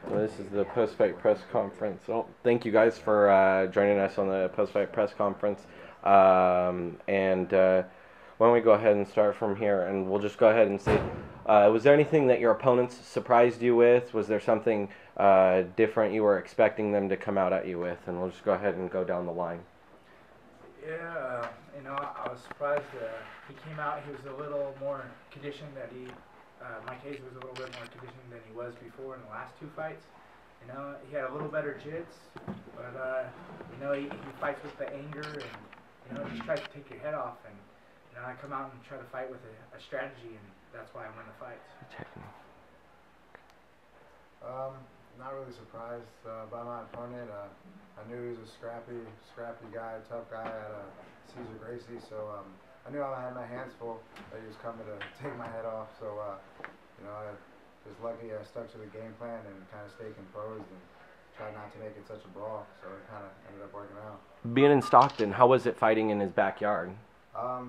This is the post-fight press conference. Well, thank you guys for joining us on the post-fight press conference. And why don't we go ahead and start from here, and we'll just go ahead and say, was there anything that your opponents surprised you with? Was there something different you were expecting them to come out at you with? And we'll just go ahead and go down the line. Yeah, I was surprised. He came out. He was a little more conditioned. Mike Hayes was a little bit more conditioned than he was before in the last two fights. He had a little better jits, but he fights with the anger and he just tries to take your head off. And I come out and try to fight with a strategy, and that's why I win the fights. Not really surprised by my opponent. I knew he was a scrappy guy, tough guy at Cesar Gracie, so I knew I had my hands full that he was coming to take my head off. So, I was lucky I stuck to the game plan and kind of stayed composed and tried not to make it such a brawl. So it kind of ended up working out. Being in Stockton, how was it fighting in his backyard? I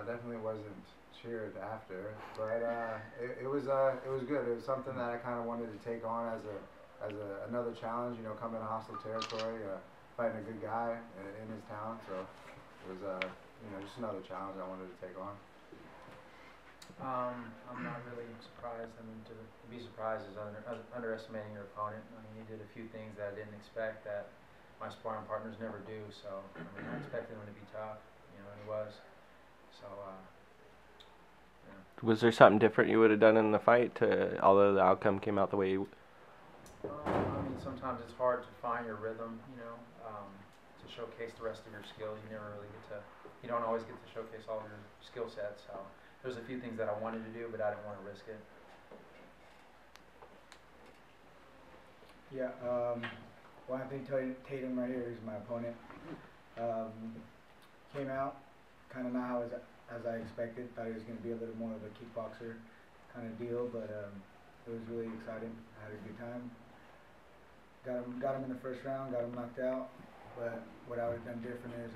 definitely wasn't cheered after, but it was good. It was something that I kind of wanted to take on as another challenge. Coming to hostile territory, fighting a good guy in his town. So it was just another challenge I wanted to take on. I'm not really surprised. I mean, to be surprised is underestimating your opponent. I mean, he did a few things that I didn't expect that my sparring partners never do. So, I expected him to be tough, and he was. So, yeah. Was there something different you would have done in the fight, although the outcome came out the way you... Sometimes it's hard to find your rhythm, to showcase the rest of your skills. You don't always get to showcase all of your skill sets. So there's a few things that I wanted to do, but I didn't want to risk it. Yeah, well, I think Tatum right here is my opponent. Came out kind of not as I expected. Thought he was going to be a little more of a kickboxer kind of deal, but it was really exciting. I had a good time. Got him in the first round, got him knocked out. But what I would have done different is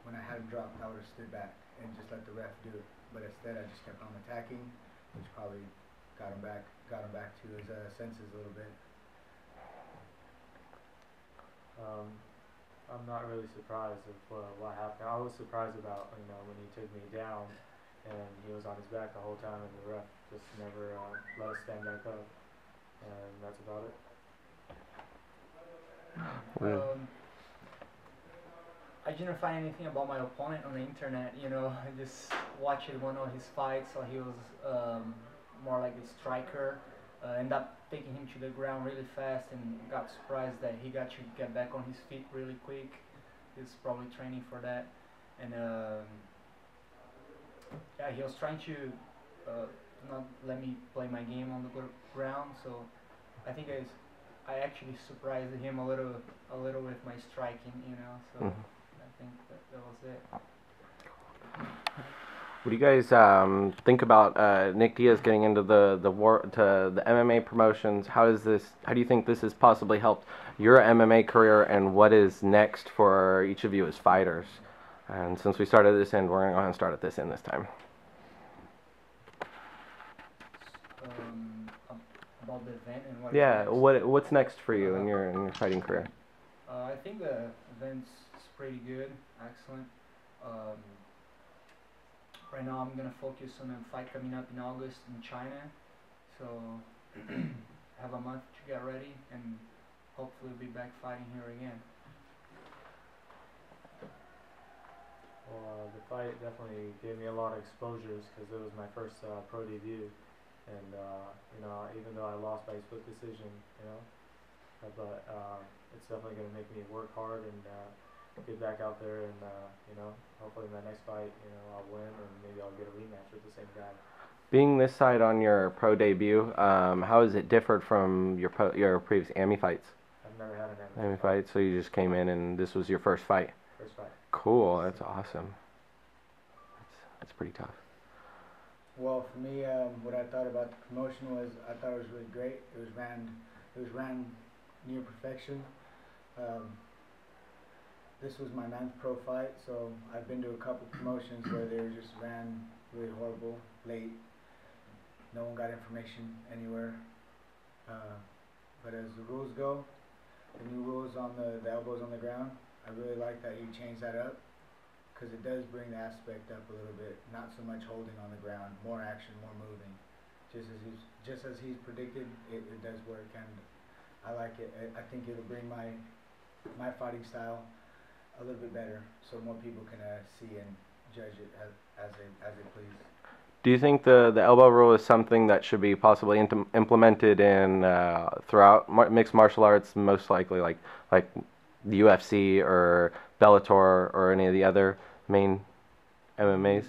when I had him dropped, I would have stood back and just let the ref do it. But instead, I just kept on attacking, which probably got him back to his senses a little bit. I'm not really surprised of what happened. I was surprised about when he took me down and he was on his back the whole time, and the ref just never let us stand back up, and that's about it. I didn't find anything about my opponent on the internet. I just watched one of his fights, so he was more like a striker. Ended up taking him to the ground really fast, and got surprised that he got to get back on his feet really quick. He's probably training for that, and yeah, he was trying to not let me play my game on the ground. So I think I actually surprised him a little with my striking, So I think that was it. What do you guys think about Nick Diaz getting into the MMA promotions? How do you think this has possibly helped your MMA career, and what is next for each of you as fighters? And since we started this end, we're going to go ahead and start at this end this time. About the event and what. Yeah, what's next for you in your fighting career? I think the event's pretty good, excellent. Right now I'm gonna focus on a fight coming up in August in China, so have a month to get ready and hopefully be back fighting here again. Well, the fight definitely gave me a lot of exposures because it was my first pro debut, and even though I lost by split decision, but it's definitely going to make me work hard and get back out there, and hopefully in my next fight, I'll win, and maybe I'll get a rematch with the same guy. Being this side on your pro debut, how has it differed from your previous AMI fights? I've never had an AMI fight, so you just came in and this was your first fight. First fight. Cool, that's awesome. That's pretty tough. Well, for me, what I thought about the promotion was I thought it was really great. It was ran near perfection. This was my 9th pro fight, so I've been to a couple promotions where they were just ran really horrible, late. No one got information anywhere. But as the rules go, the new rules on the elbows on the ground, I really like that you change that up because it does bring the aspect up a little bit. Not so much holding on the ground, more action, more moving. Just as he's predicted, it does work, and I like it. I think it'll bring my fighting style a little bit better, so more people can see and judge it as they please. Do you think the elbow rule is something that should be possibly implemented in throughout mixed martial arts, most likely like the UFC or Bellator or any of the other main MMAs?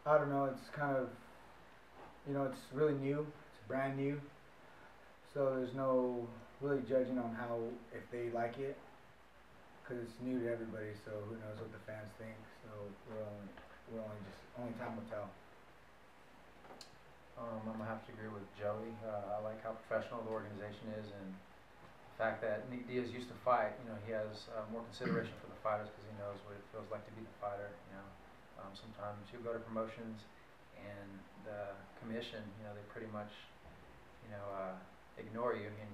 I don't know. It's kind of, it's really new. It's brand new, so there's no really judging on how if they like it, because it's new to everybody. So who knows what the fans think? So only time will tell. I'm gonna have to agree with Joey. I like how professional the organization is, and the fact that Nick Diaz used to fight. He has more consideration for the fighters because he knows what it feels like to be the fighter. Sometimes you go to promotions and the commission, they pretty much, ignore you, and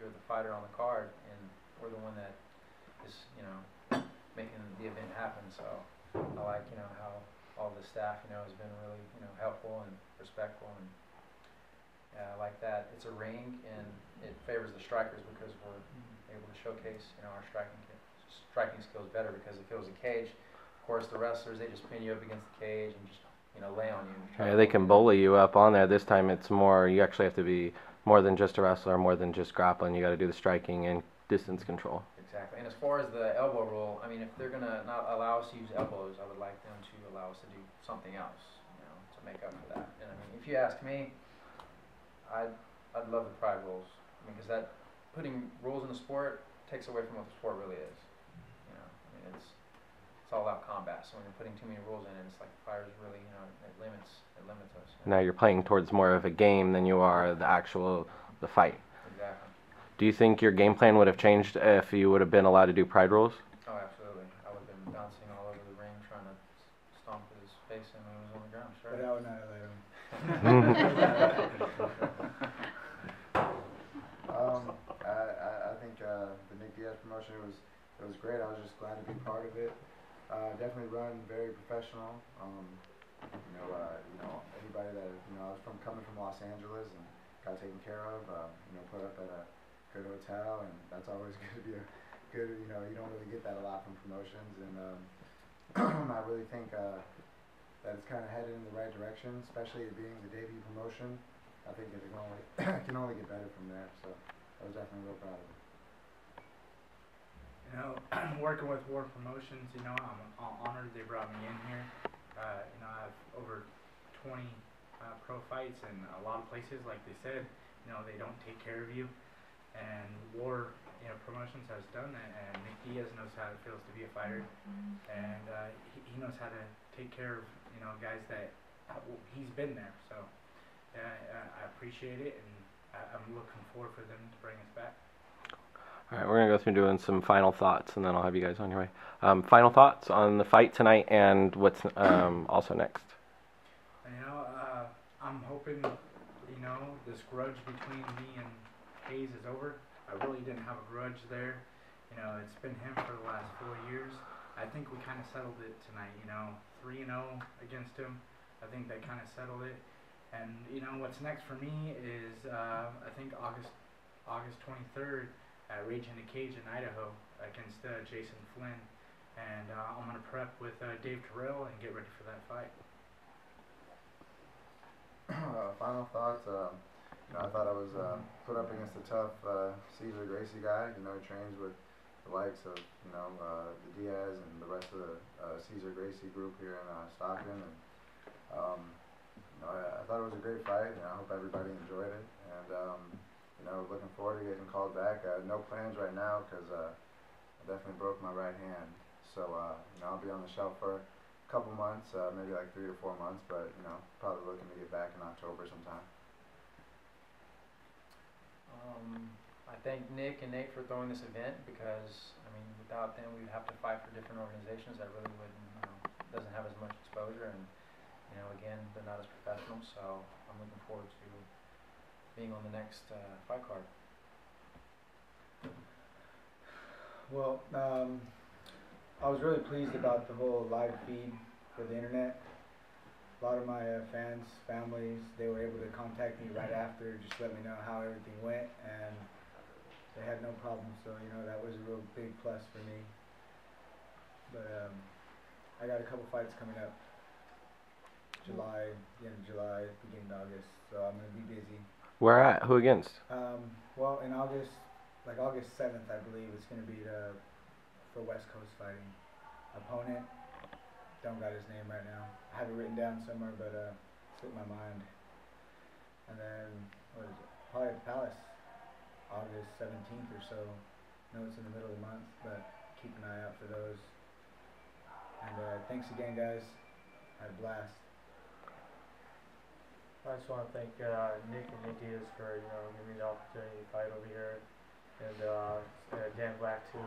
you're the fighter on the card, and we're the one that is, making the event happen. So I like, how all the staff, has been really, helpful and respectful, and I like that it's a ring and it favors the strikers because we're able to showcase, our striking skills better because if it was a cage, of course the wrestlers, they just pin you up against the cage and just, lay on you. Yeah, they can bully you up on there. This time it's more, you actually have to be more than just a wrestler, more than just grappling. You got to do the striking and distance control. Exactly. And as far as the elbow rule, I mean, if they're gonna not allow us to use elbows, I would like them to allow us to do something else, to make up for that. And I mean, if you ask me, I'd love the pride rules. I mean, because that putting rules in the sport takes away from what the sport really is. I mean, it's all about combat. So when you're putting too many rules in it, it's like the fighters really, it limits us. Now you're playing towards more of a game than you are the fight. Exactly. Do you think your game plan would have changed if you would have been allowed to do pride rules? Oh, absolutely. I would have been bouncing all over the ring trying to stomp his face in when he was on the ground. Sure. But I would not let him. I think the Nick Diaz promotion it was great. I was just glad to be part of it. Definitely run very professional. Anybody that I was coming from Los Angeles and got taken care of. Put up at a good hotel, and that's always going to be a good. You don't really get that a lot from promotions, and I really think that it's kind of headed in the right direction, especially it being the debut promotion. I think it can only get better from there. So I was definitely real proud of it. Working with War Promotions, I'm honored they brought me in here. I have over 20 pro fights in a lot of places, like they said, they don't take care of you. And War, Promotions has done that, and Nick Diaz knows how it feels to be a fighter, and he knows how to take care of, guys that he's been there. So I appreciate it, and I'm looking forward for them to bring us back. All right, we're going to go through doing some final thoughts, and then I'll have you guys on your way. Final thoughts on the fight tonight and what's also next. I'm hoping, this grudge between me and Hayes is over. I really didn't have a grudge there. It's been him for the last 4 years. I think we kind of settled it tonight, 3-0 against him. I think they kind of settled it. And, what's next for me is, I think August 23rd, at Rage in the Cage in Idaho against Jason Flynn, and I'm gonna prep with Dave Terrell and get ready for that fight. Final thoughts. I thought I was put up against a tough Cesar Gracie guy. He trains with the likes of the Diaz and the rest of the Cesar Gracie group here in Stockton. And I thought it was a great fight. I hope everybody enjoyed it. And looking forward to getting called back. No plans right now because I definitely broke my right hand. So, I'll be on the shelf for a couple months, maybe like 3 or 4 months, but, probably looking to get back in October sometime. I thank Nick and Nate for throwing this event because, without them, we'd have to fight for different organizations that really wouldn't, doesn't have as much exposure, and, again, they're not as professional, so I'm looking forward to being on the next fight card. Well, I was really pleased about the whole live feed for the internet. A lot of my fans, families, they were able to contact me right after, just let me know how everything went, and they had no problem. So that was a real big plus for me. But I got a couple fights coming up. July, the end of July, beginning of August. So I'm gonna be busy. Where at? Who against? Well, in August, like August 7th, I believe it's gonna be for West Coast fighting. Opponent, don't got his name right now. I have it written down somewhere, but slipped my mind. And then what is it? Probably at the Palace, August 17th or so. I know it's in the middle of the month, but keep an eye out for those. And thanks again, guys. I had a blast. I just want to thank Nick and Nick Diaz for giving me the opportunity to fight over here, and Dan Black too,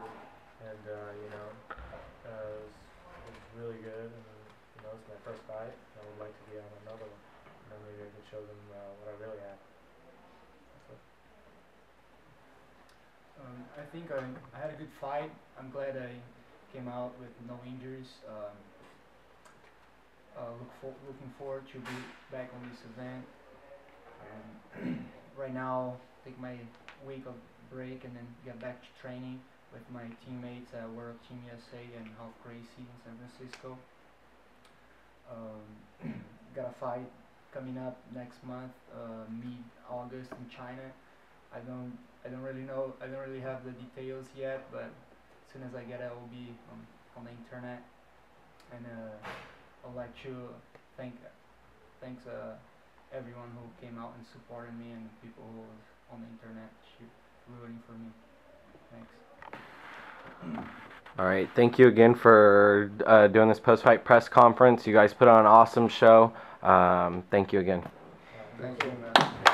and it was really good, and it's my first fight. I would like to be on another one, and then maybe I can show them what I really have. I think I had a good fight. I'm glad I came out with no injuries. Looking forward to be back on this event. Right now, take my week of break and then get back to training with my teammates at World Team USA and Half Gracie in San Francisco. Got a fight coming up next month, mid-August in China. I don't really know. I don't really have the details yet, but as soon as I get it, I will be on the internet. And I'd like to thanks everyone who came out and supported me, and people who was on the internet rooting for me. Thanks. All right, thank you again for doing this post-fight press conference. You guys put on an awesome show. Thank you again. Thank you, man.